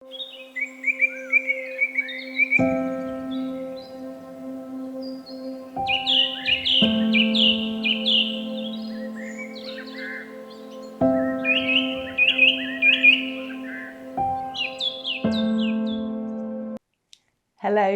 Hello,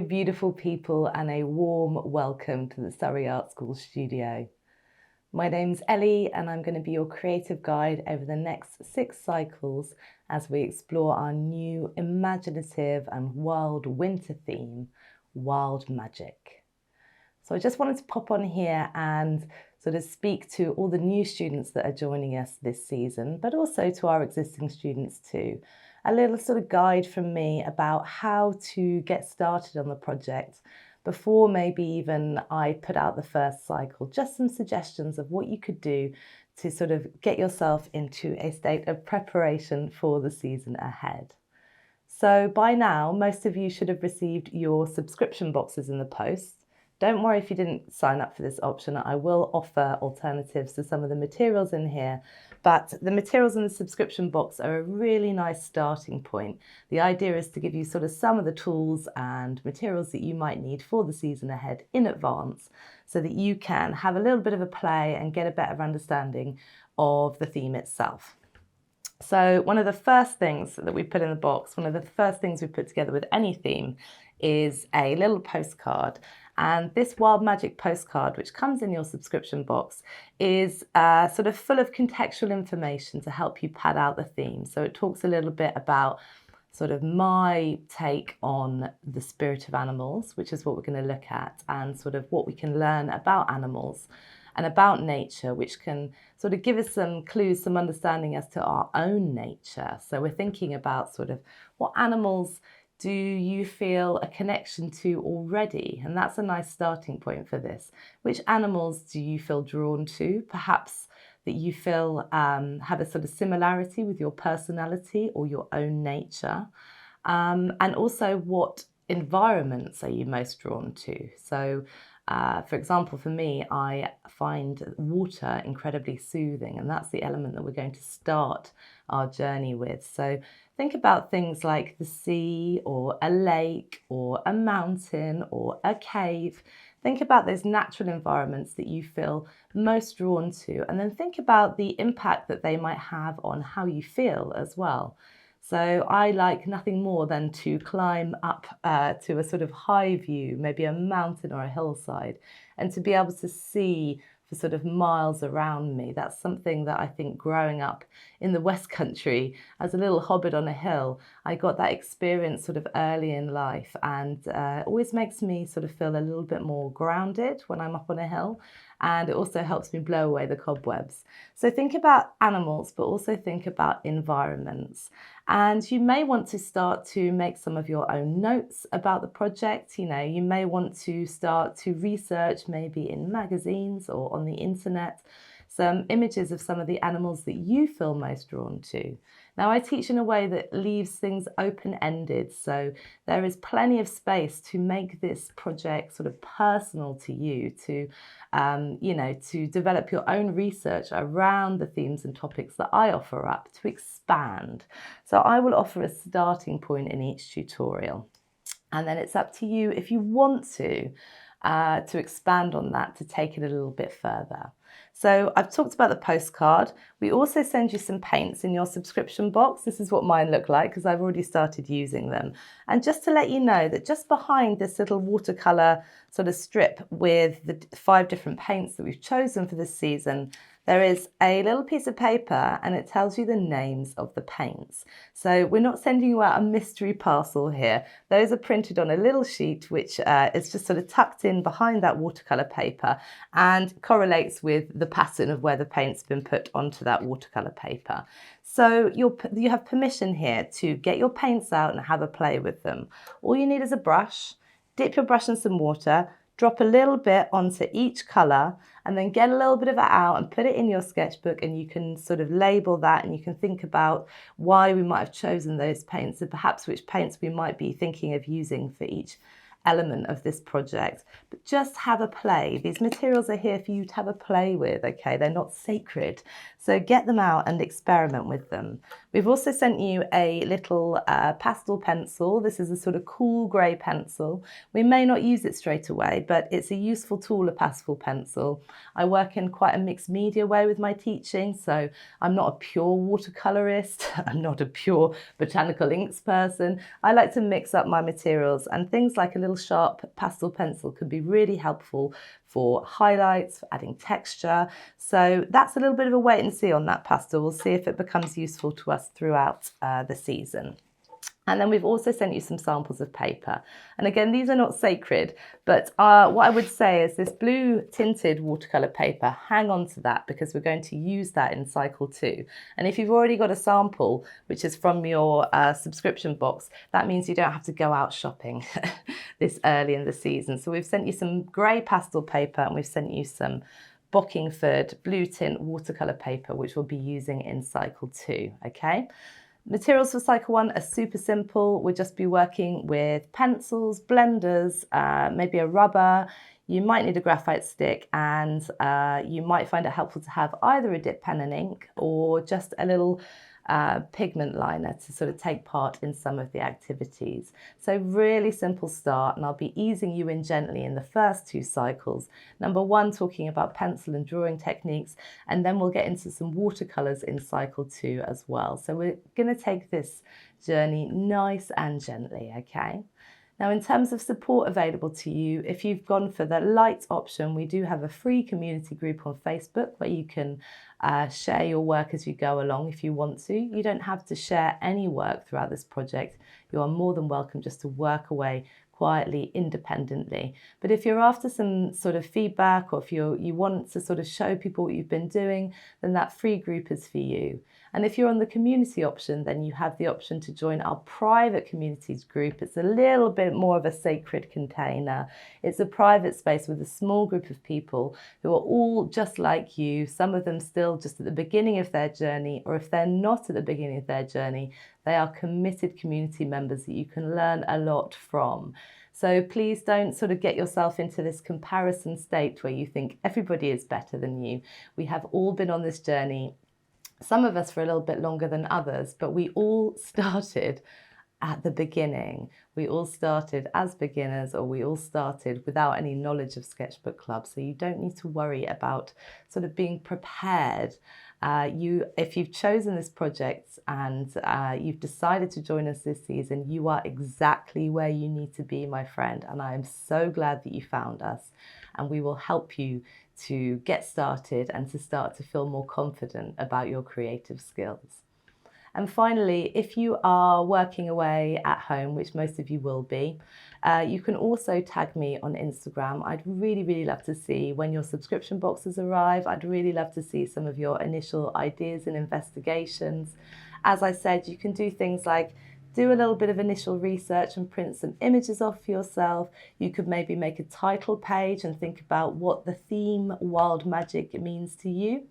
beautiful people, and a warm welcome to the Surrey Art School studio. My name's Ellie, and I'm going to be your creative guide over the next 6 cycles as we explore our new imaginative and wild winter theme, Wild Magic. So I just wanted to pop on here and sort of speak to all the new students that are joining us this season, but also to our existing students too. A little sort of guide from me about how to get started on the project before maybe even I put out the first cycle. Just some suggestions of what you could do to sort of get yourself into a state of preparation for the season ahead. So by now, most of you should have received your subscription boxes in the post. Don't worry if you didn't sign up for this option. I will offer alternatives to some of the materials in here, but the materials in the subscription box are a really nice starting point. The idea is to give you sort of some of the tools and materials that you might need for the season ahead in advance so that you can have a little bit of a play and get a better understanding of the theme itself. So one of the first things that we put in the box, one of the first things we put together with any theme is a little postcard. And this Wild Magic postcard, which comes in your subscription box, is sort of full of contextual information to help you pad out the theme. So it talks a little bit about sort of my take on the spirit of animals, which is what we're going to look at, and sort of what we can learn about animals and about nature, which can sort of give us some clues, some understanding as to our own nature. So we're thinking about sort of what animals do you feel a connection to already? And that's a nice starting point for this. Which animals do you feel drawn to? Perhaps that you feel have a sort of similarity with your personality or your own nature. And also, what environments are you most drawn to? So for example, for me, I find water incredibly soothing, and that's the element that we're going to start our journey with. So think about things like the sea or a lake or a mountain or a cave. Think about those natural environments that you feel most drawn to, and then think about the impact that they might have on how you feel as well. So I like nothing more than to climb up to a sort of high view, maybe a mountain or a hillside, and to be able to see for sort of miles around me. That's something that I think growing up in the West Country as a little hobbit on a hill, I got that experience sort of early in life, and always makes me sort of feel a little bit more grounded when I'm up on a hill. And it also helps me blow away the cobwebs. So think about animals, but also think about environments. And you may want to start to make some of your own notes about the project. You may want to start to research maybe in magazines or on the internet some images of some of the animals that you feel most drawn to. Now, I teach in a way that leaves things open-ended, so there is plenty of space to make this project sort of personal to you, to to develop your own research around the themes and topics that I offer up, to expand. So I will offer a starting point in each tutorial, and then it's up to you if you want to expand on that, to take it a little bit further. So I've talked about the postcard. We also send you some paints in your subscription box. This is what mine look like because I've already started using them. And just to let you know that just behind this little watercolor sort of strip with the 5 different paints that we've chosen for this season, there is a little piece of paper and it tells you the names of the paints. So we're not sending you out a mystery parcel here. Those are printed on a little sheet which is just sort of tucked in behind that watercolor paper and correlates with the pattern of where the paint's been put onto that watercolor paper. So you have permission here to get your paints out and have a play with them. All you need is a brush. Dip your brush in some water, drop a little bit onto each colour, and then get a little bit of it out and put it in your sketchbook, and you can sort of label that, and you can think about why we might have chosen those paints and perhaps which paints we might be thinking of using for each element of this project. But just have a play. These materials are here for you to have a play with, okay? They're not sacred. So get them out and experiment with them. We've also sent you a little pastel pencil. This is a sort of cool grey pencil. We may not use it straight away, but it's a useful tool, a pastel pencil. I work in quite a mixed media way with my teaching, so I'm not a pure watercolourist. I'm not a pure botanical inks person. I like to mix up my materials, and things like a little sharp pastel pencil could be really helpful for highlights, for adding texture. So that's a little bit of a wait and see on that pastel. We'll see if it becomes useful to us throughout the season. And then we've also sent you some samples of paper. And again, these are not sacred, but what I would say is this blue tinted watercolour paper, hang on to that because we're going to use that in cycle 2. And if you've already got a sample, which is from your subscription box, that means you don't have to go out shopping this early in the season. So we've sent you some grey pastel paper, and we've sent you some Bockingford blue tint watercolour paper, which we'll be using in cycle 2, okay? Materials for cycle 1 are super simple. We'll just be working with pencils, blenders, maybe a rubber. You might need a graphite stick, and you might find it helpful to have either a dip pen and ink or just a little pigment liner to sort of take part in some of the activities. So really simple start, and I'll be easing you in gently in the first 2 cycles. Number 1, talking about pencil and drawing techniques, and then we'll get into some watercolours in cycle 2 as well. So we're going to take this journey nice and gently, okay? Now, in terms of support available to you, if you've gone for the light option, we do have a free community group on Facebook where you can share your work as you go along if you want to. You don't have to share any work throughout this project. You are more than welcome just to work away quietly, independently. But if you're after some sort of feedback, or if you want to sort of show people what you've been doing, then that free group is for you. And if you're on the community option, then you have the option to join our private communities group. It's a little bit more of a sacred container. It's a private space with a small group of people who are all just like you, some of them still just at the beginning of their journey, or if they're not at the beginning of their journey, they are committed community members that you can learn a lot from. So please don't sort of get yourself into this comparison state where you think everybody is better than you. We have all been on this journey, some of us for a little bit longer than others, but we all started at the beginning. We all started as beginners, or we all started without any knowledge of Sketchbook Club. So you don't need to worry about sort of being prepared. If you've chosen this project and you've decided to join us this season, you are exactly where you need to be, my friend. And I am so glad that you found us, and we will help you to get started and to start to feel more confident about your creative skills. And finally, if you are working away at home, which most of you will be, you can also tag me on Instagram. I'd really, really love to see when your subscription boxes arrive. I'd really love to see some of your initial ideas and investigations. As I said, you can do things like do a little bit of initial research and print some images off for yourself. You could maybe make a title page and think about what the theme wild magic means to you.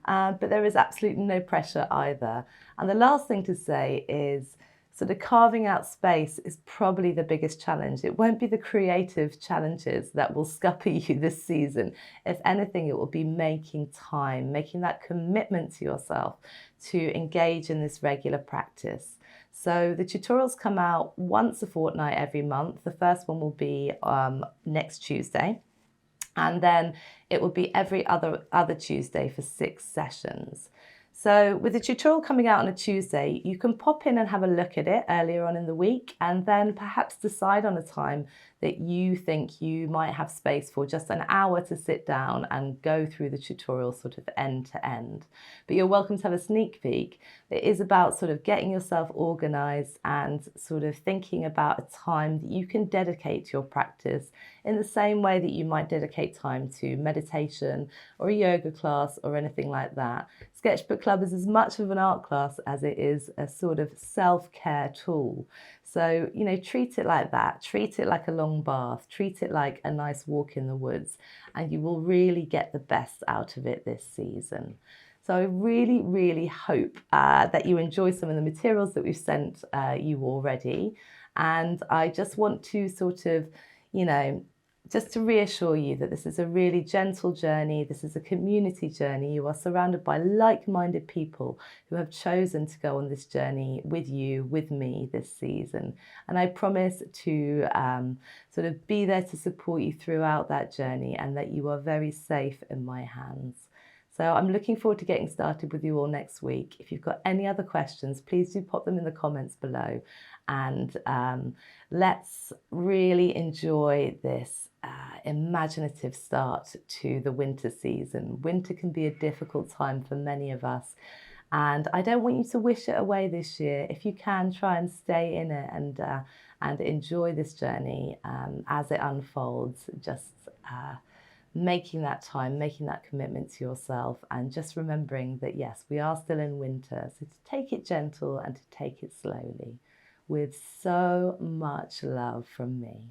But there is absolutely no pressure either. And the last thing to say is sort of carving out space is probably the biggest challenge. It won't be the creative challenges that will scupper you this season. If anything, it will be making time, making that commitment to yourself to engage in this regular practice. So the tutorials come out once a fortnight every month. The first one will be next Tuesday. And then it will be every other Tuesday for 6 sessions. So with the tutorial coming out on a Tuesday, you can pop in and have a look at it earlier on in the week, and then perhaps decide on a time that you think you might have space for, just an hour to sit down and go through the tutorial sort of end to end. But you're welcome to have a sneak peek. It is about sort of getting yourself organized and sort of thinking about a time that you can dedicate to your practice in the same way that you might dedicate time to meditation or a yoga class or anything like that. Sketchbook Club is as much of an art class as it is a sort of self-care tool. So, you know, treat it like that. Treat it like a long bath. Treat it like a nice walk in the woods, and you will really get the best out of it this season. So I really, really hope that you enjoy some of the materials that we've sent you already. And I just want to sort of, you know, just to reassure you that this is a really gentle journey. This is a community journey. You are surrounded by like-minded people who have chosen to go on this journey with you, with me this season. And I promise to sort of be there to support you throughout that journey, and that you are very safe in my hands. So I'm looking forward to getting started with you all next week. If you've got any other questions, please do pop them in the comments below. And let's really enjoy this imaginative start to the winter season. Winter can be a difficult time for many of us, and I don't want you to wish it away this year. If you can, try and stay in it and enjoy this journey as it unfolds. Just making that time, making that commitment to yourself, and just remembering that yes, we are still in winter, so to take it gentle and to take it slowly, with so much love from me.